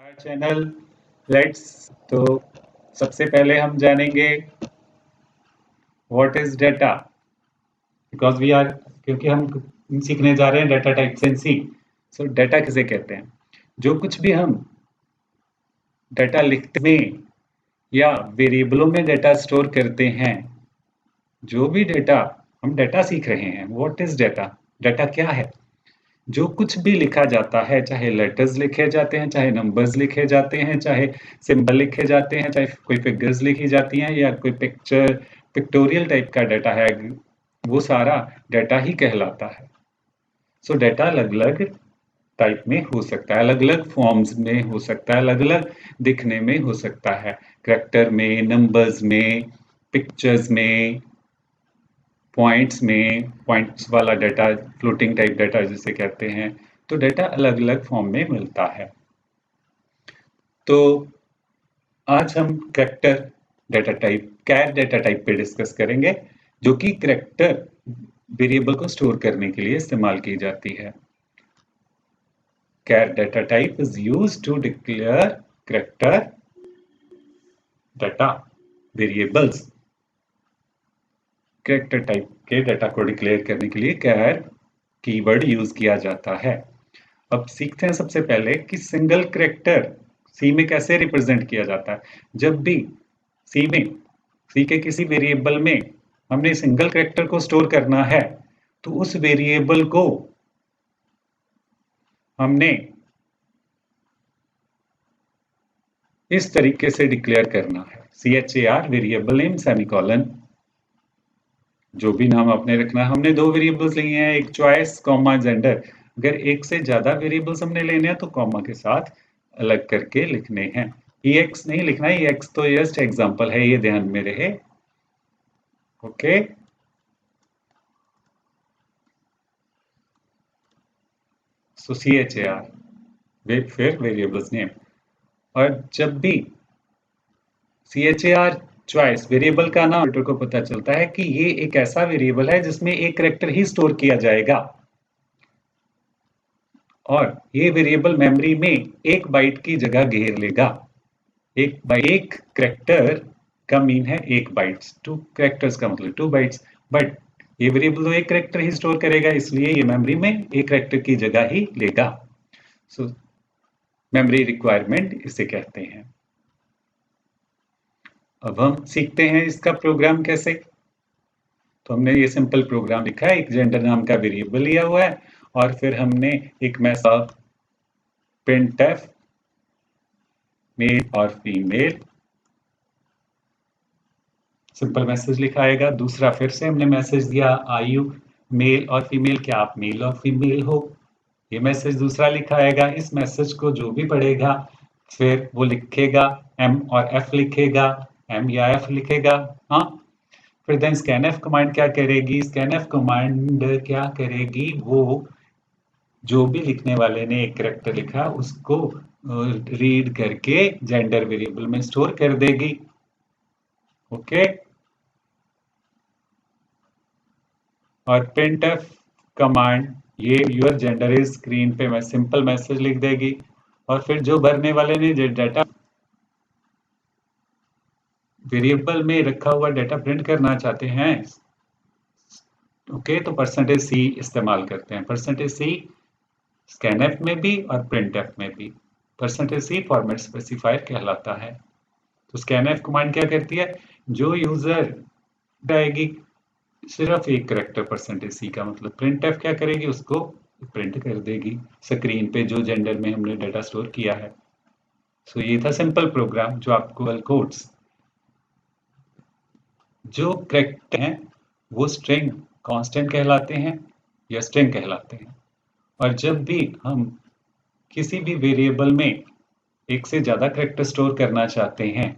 Hi channel. Let's तो सबसे पहले हम जानेंगे what is data, because we are क्योंकि हम सीखने जा रहे हैं data types in C. So data किसे कहते हैं? जो कुछ भी हम डाटा लिखते में या वेरिएबलों में डाटा स्टोर करते हैं, जो भी डाटा हम डाटा सीख रहे हैं, व्हाट इज डाटा? डाटा क्या है? जो कुछ भी लिखा जाता है, चाहे लेटर्स लिखे जाते हैं, चाहे नंबर्स लिखे जाते हैं, चाहे सिंबल लिखे जाते हैं, चाहे कोई फिगर्स लिखी जाती हैं या कोई पिक्टोरियल टाइप का डाटा है, वो सारा डाटा ही कहलाता है। सो डाटा अलग अलग टाइप में हो सकता है, अलग अलग फॉर्म्स में हो सकता है, अलग अलग दिखने में हो सकता है, कैरेक्टर में, नंबर्स में, पिक्चर्स में, पॉइंट्स वाला डाटा, फ्लोटिंग टाइप डाटा जिसे कहते हैं। तो डाटा अलग अलग फॉर्म में मिलता है। तो आज हम कैरेक्टर डाटा टाइप, कैर डाटा टाइप पे डिस्कस करेंगे, जो कि कैरेक्टर वेरिएबल को स्टोर करने के लिए इस्तेमाल की जाती है। Char data type is used to declare character data variables. Character type के डाटा को डिक्लेयर करने के लिए कैर कीवर्ड यूज किया जाता है। अब सीखते हैं सबसे पहले कि सिंगल कैरेक्टर सी में कैसे रिप्रेजेंट किया जाता है। जब भी सी में, सी के किसी वेरिएबल में हमने सिंगल कैरेक्टर को स्टोर करना है, तो उस वेरिएबल को हमने इस तरीके से डिक्लेयर करना है, CHAR वेरिएबल नेम सेमीकोलन। जो भी नाम आपने रखना है, हमने दो वेरिएबल्स लिए हैं, एक चॉइस कॉमा जेंडर। अगर एक से ज्यादा वेरिएबल्स हमने लेने हैं तो कॉमा के साथ अलग करके लिखने हैं। EX नहीं लिखना है, EX तो जस्ट एग्जांपल है, ये ध्यान में रहे। ओके, सो CHAR फिर वेरिएबल्स नेम। और जब भी CHAR चॉइस वेरिएबल का नाम को पता चलता है कि ये एक ऐसा वेरिएबल है जिसमें एक कैरेक्टर ही स्टोर किया जाएगा, और ये वेरिएबल मेमोरी में 1 बाइट की जगह घेर लेगा। एक कैरेक्टर का मीन है 1 बाइट्स, 2 कैरेक्टर्स का मतलब 2 बाइट्स। बट ये वेरिएबल तो एक कैरेक्टर ही स्टोर करेगा, इसलिए ये मेमोरी में एक कैरेक्टर की जगह ही लेगा। सो मेमोरी रिक्वायरमेंट इसे कहते हैं। अब हम सीखते हैं इसका प्रोग्राम कैसे। तो हमने ये सिंपल प्रोग्राम लिखा है, एक जेंडर नाम का वेरिएबल लिया हुआ है, और फिर हमने एक मैसेज प्रिंटफ मेल और फीमेल, सिंपल मैसेज लिखा आएगा। दूसरा फिर से हमने मैसेज दिया, आयु मेल और फीमेल, क्या आप मेल और फीमेल हो? ये मैसेज दूसरा लिखा आएगा। इस मैसेज को जो भी पढ़ेगा फिर वो लिखेगा, M और F लिखेगा, M या F लिखेगा। हाँ, फिर देन स्कैनफ कमांड क्या करेगी? स्कैनफ कमांड क्या करेगी, वो जो भी लिखने वाले ने एक कैरेक्टर लिखा उसको रीड करके जेंडर वेरिएबल में स्टोर कर देगी। ओके, और printf कमांड ये यूर जेंडर इज स्क्रीन पे मैं सिंपल मैसेज लिख देगी, और फिर जो भरने वाले ने जो डाटा वेरिएबल में रखा हुआ डाटा प्रिंट करना चाहते हैं, ओके, तो %C इस्तेमाल करते हैं। %C स्कैनफ में भी और printf में भी। %C फॉर्मेट स्पेसिफायर कहलाता है। तो स्कैनफ कमांड क्या करती है, जो यूजर आएगी सिर्फ एक करेक्टर %C का मतलब printf क्या करेगी, उसको प्रिंट कर देगी स्क्रीन पे जो जेंडर में हमने डाटा स्टोर किया है। सो ये था सिंपल प्रोग्राम जो आपको कोड्स। जो करेक्टर हैं वो स्ट्रिंग कांस्टेंट कहलाते हैं या स्ट्रिंग कहलाते हैं। और जब भी हम किसी भी वेरिएबल में एक से ज्यादा करेक्टर स्टोर करना चाहते हैं,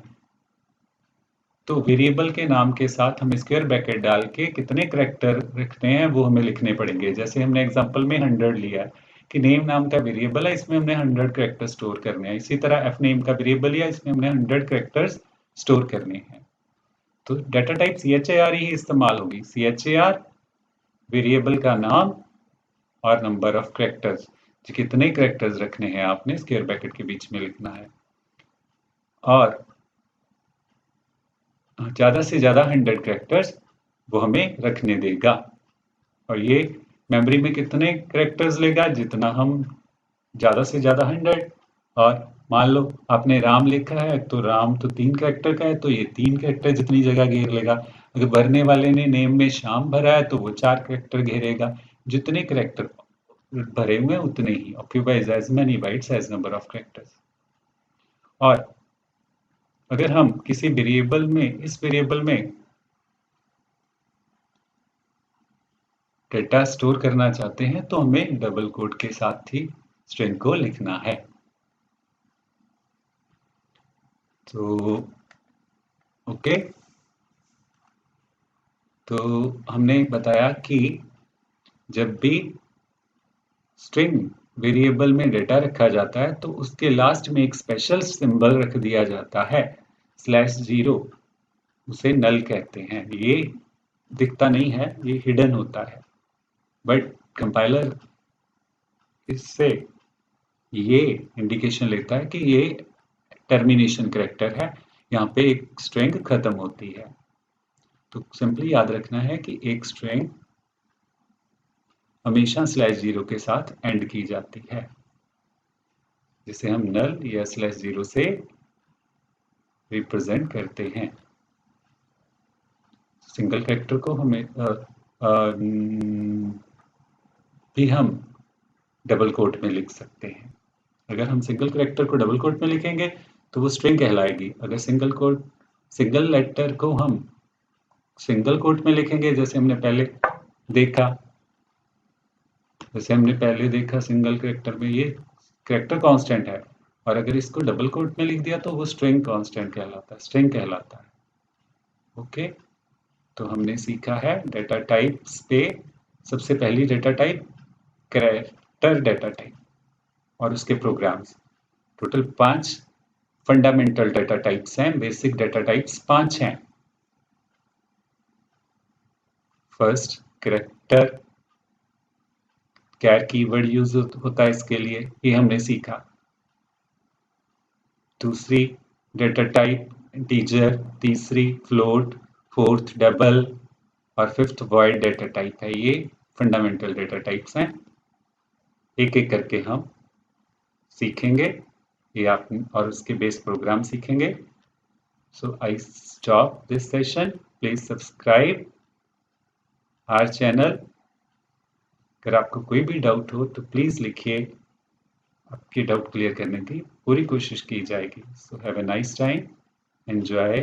तो वेरिएबल के नाम के साथ हम स्क्वायर ब्रैकेट डाल के कितने करेक्टर रखते हैं वो हमें लिखने पड़ेंगे। जैसे हमने एग्जांपल में 100 लिया है कि नेम नाम का वेरिएबल है, इसमें हमने 100 करेक्टर स्टोर करने हैं। इसी तरह एफ नेम का वेरिएबल लिया, इसमें हमने 100 करेक्टर्स स्टोर करने हैं। तो डाटा टाइप CHAR ही इस्तेमाल होगी। CHAR वेरिएबल का नाम और नंबर ऑफ करेक्टर्स। कितने कैरेक्टर्स रखने हैं आपने स्क्वायर ब्रैकेट के बीच में लिखना है, और ज़्यादा से ज़्यादा 100 कैरेक्टर्स वो हमें रखने देगा। और ये मेमोरी में कितने कैरेक्टर्स लेगा, जितना हम ज़्यादा से ज़्यादा 100। और मान लो आपने राम लिखा है तो राम तो 3 कैरेक्टर का है, तो ये 3 कैरेक्टर जितनी जगह घेर लेगा। अगर भरने वाले ने नेम में श्याम भरा है तो वो 4 कैरेक्टर घेरेगा। जितने कैरेक्टर भरे हुए हैं उतने ही, occupies as many bytes as number of characters. और अगर हम किसी वेरिएबल में, इस वेरिएबल में डेटा स्टोर करना चाहते हैं तो हमें डबल कोट के साथ ही स्ट्रिंग को लिखना है। तो ओके, तो हमने बताया कि जब भी स्ट्रिंग वेरिएबल में डेटा रखा जाता है तो उसके लास्ट में एक स्पेशल सिंबल रख दिया जाता है /0, उसे नल कहते हैं। ये दिखता नहीं है, ये हिडन होता है, बट कंपाइलर इससे ये इंडिकेशन लेता है कि ये टर्मिनेशन कैरेक्टर है, यहाँ पे एक स्ट्रिंग खत्म होती है। तो सिंपली याद रखना है कि एक स्ट्रिंग हमेशा /0 के साथ एंड की जाती है, जिसे हम नल या /0 से रिप्रेजेंट करते हैं। सिंगल कैरेक्टर को हमें भी हम डबल कोट में लिख सकते हैं। अगर हम सिंगल कैरेक्टर को डबल कोट में लिखेंगे तो वो स्ट्रिंग कहलाएगी। अगर सिंगल लेटर को हम सिंगल कोट में लिखेंगे, जैसे हमने पहले देखा सिंगल कैरेक्टर में ये कैरेक्टर कांस्टेंट है, और अगर इसको डबल कोट में लिख दिया तो वो स्ट्रिंग कांस्टेंट कहलाता है, स्ट्रिंग कहलाता है। ओके, तो हमने सीखा है डेटा टाइप्स पे। सबसे पहली data type character data type और उसके programs. Total 5 fundamental data types हैं, बेसिक डेटा टाइप्स 5 हैं। First character, char keyword use होता है इसके लिए, ये हमने सीखा। दूसरी डेटा टाइप इंटीजर, तीसरी फ्लोट, फोर्थ डबल और फिफ्थ वॉइड डेटा टाइप है। ये फंडामेंटल डेटा टाइप्स हैं, एक एक करके हम सीखेंगे ये आप, और उसके बेस प्रोग्राम सीखेंगे। So I stop this session, please subscribe our channel. अगर आपको कोई भी डाउट हो तो प्लीज लिखिए, आपके डाउट क्लियर करने की पूरी कोशिश की जाएगी। So have a nice time, enjoy